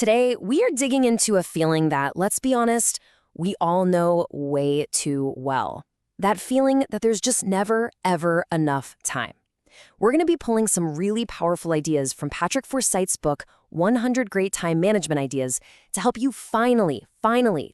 Today, we are digging into a feeling that, let's be honest, we all know way too well. That feeling that there's just never, ever enough time. We're going to be pulling some really powerful ideas from Patrick Forsyth's book, 100 Great Time Management Ideas, to help you finally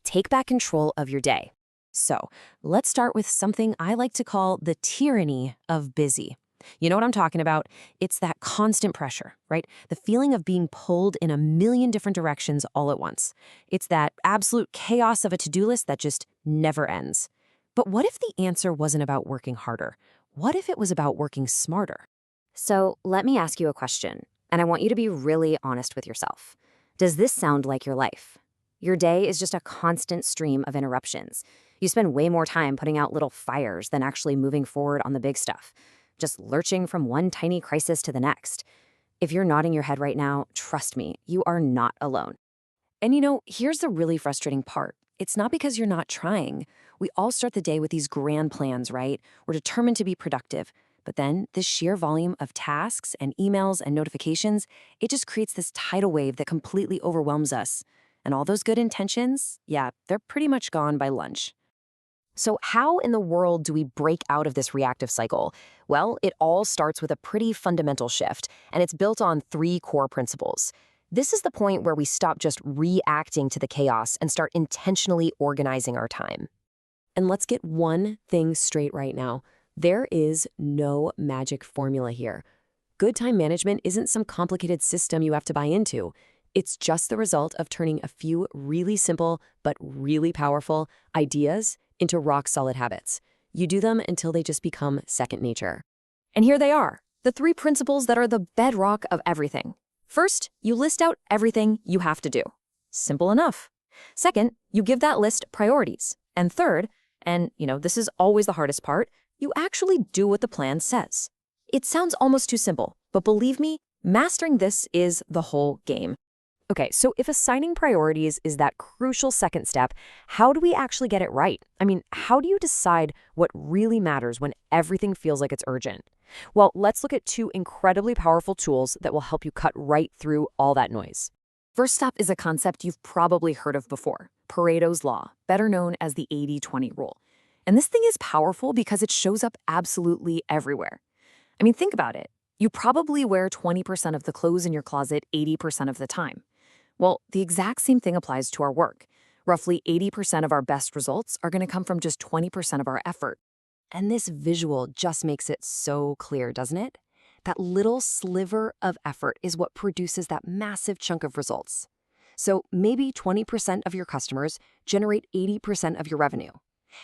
take back control of your day. So, let's start with something I like to call the tyranny of busy. You know what I'm talking about? It's that constant pressure, right? The feeling of being pulled in a million different directions all at once. It's that absolute chaos of a to-do list that just never ends. But what if the answer wasn't about working harder? What if it was about working smarter? So let me ask you a question, and I want you to be really honest with yourself. Does this sound like your life? Your day is just a constant stream of interruptions. You spend way more time putting out little fires than actually moving forward on the big stuff, just lurching from one tiny crisis to the next. If you're nodding your head right now, trust me, you are not alone. And here's the really frustrating part. It's not because you're not trying. We all start the day with these grand plans, right? We're determined to be productive. But then this sheer volume of tasks and emails and notifications, it just creates this tidal wave that completely overwhelms us. And all those good intentions, yeah, they're pretty much gone by lunch. So how in the world do we break out of this reactive cycle? Well, it all starts with a pretty fundamental shift, and it's built on 3 core principles. This is the point where we stop just reacting to the chaos and start intentionally organizing our time. And let's get one thing straight right now. There is no magic formula here. Good time management isn't some complicated system you have to buy into. It's just the result of turning a few really simple but really powerful ideas into rock-solid habits. You do them until they just become second nature. And here they are, the 3 principles that are the bedrock of everything. First, you list out everything you have to do. Simple enough. Second, you give that list priorities. And third, and this is always the hardest part, you actually do what the plan says. It sounds almost too simple, but believe me, mastering this is the whole game. Okay, so if assigning priorities is that crucial second step, how do we actually get it right? I mean, how do you decide what really matters when everything feels like it's urgent? Well, let's look at 2 incredibly powerful tools that will help you cut right through all that noise. First up is a concept you've probably heard of before, Pareto's Law, better known as the 80-20 rule. And this thing is powerful because it shows up absolutely everywhere. I mean, think about it. You probably wear 20% of the clothes in your closet 80% of the time. Well, the exact same thing applies to our work. Roughly 80% of our best results are going to come from just 20% of our effort. And this visual just makes it so clear, doesn't it? That little sliver of effort is what produces that massive chunk of results. So maybe 20% of your customers generate 80% of your revenue.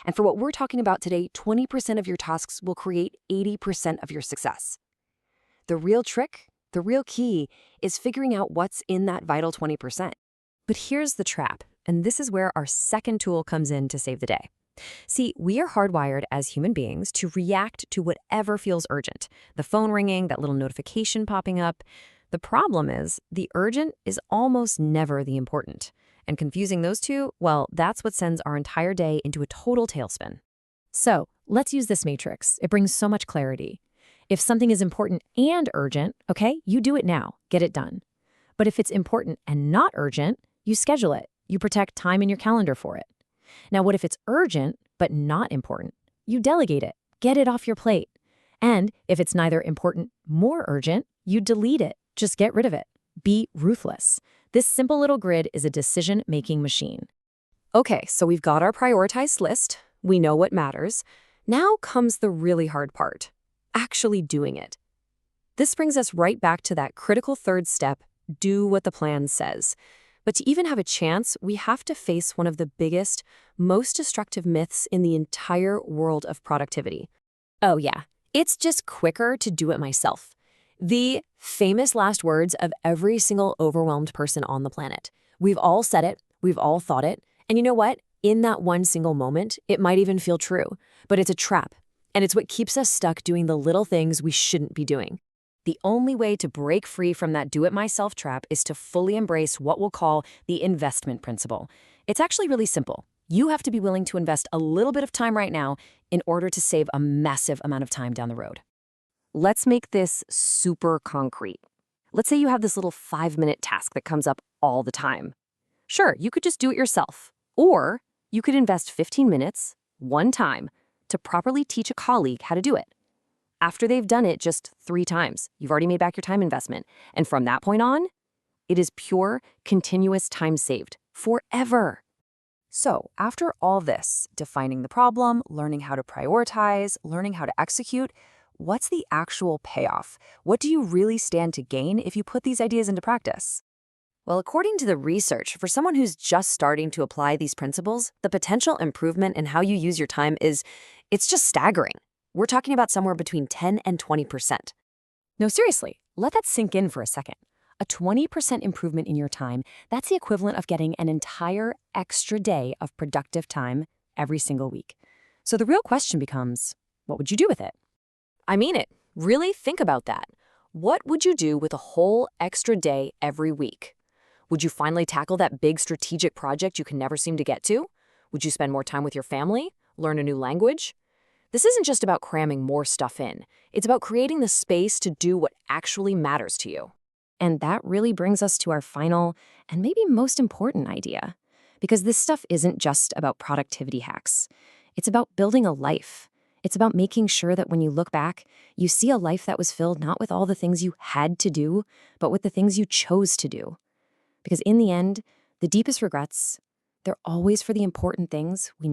And for what we're talking about today, 20% of your tasks will create 80% of your success. The real trick, the real key, is figuring out what's in that vital 20%. But here's the trap, and this is where our second tool comes in to save the day. See, we are hardwired as human beings to react to whatever feels urgent. The phone ringing, that little notification popping up. The problem is, the urgent is almost never the important. And confusing those two, well, that's what sends our entire day into a total tailspin. So, let's use this matrix. It brings so much clarity. If something is important and urgent, okay, you do it now, get it done. But if it's important and not urgent, you schedule it. You protect time in your calendar for it. Now, what if it's urgent but not important? You delegate it, get it off your plate. And if it's neither important nor urgent, you delete it, just get rid of it. Be ruthless. This simple little grid is a decision-making machine. Okay, so we've got our prioritized list. We know what matters. Now comes the really hard part. Actually doing it. This brings us right back to that critical third step, do what the plan says. But to even have a chance, we have to face one of the biggest, most destructive myths in the entire world of productivity. Oh yeah, it's just quicker to do it myself. The famous last words of every single overwhelmed person on the planet. We've all said it, we've all thought it, and you know what? In that one single moment, it might even feel true, but it's a trap. And it's what keeps us stuck doing the little things we shouldn't be doing. The only way to break free from that do-it-myself trap is to fully embrace what we'll call the investment principle. It's actually really simple. You have to be willing to invest a little bit of time right now in order to save a massive amount of time down the road. Let's make this super concrete. Let's say you have this little 5-minute task that comes up all the time. Sure, you could just do it yourself. Or you could invest 15 minutes, one time, to properly teach a colleague how to do it. After they've done it just 3 times, you've already made back your time investment. And from that point on, it is pure, continuous time saved forever. So, after all this, defining the problem, learning how to prioritize, learning how to execute, what's the actual payoff? What do you really stand to gain if you put these ideas into practice? Well, according to the research, for someone who's just starting to apply these principles, the potential improvement in how you use your time it's just staggering. We're talking about somewhere between 10 and 20%. No, seriously, let that sink in for a second. A 20% improvement in your time, that's the equivalent of getting an entire extra day of productive time every single week. So the real question becomes, what would you do with it? I mean it. Really think about that. What would you do with a whole extra day every week? Would you finally tackle that big strategic project you can never seem to get to? Would you spend more time with your family? Learn a new language? This isn't just about cramming more stuff in. It's about creating the space to do what actually matters to you. And that really brings us to our final and maybe most important idea. Because this stuff isn't just about productivity hacks. It's about building a life. It's about making sure that when you look back, you see a life that was filled not with all the things you had to do, but with the things you chose to do. Because in the end, the deepest regrets, they're always for the important things we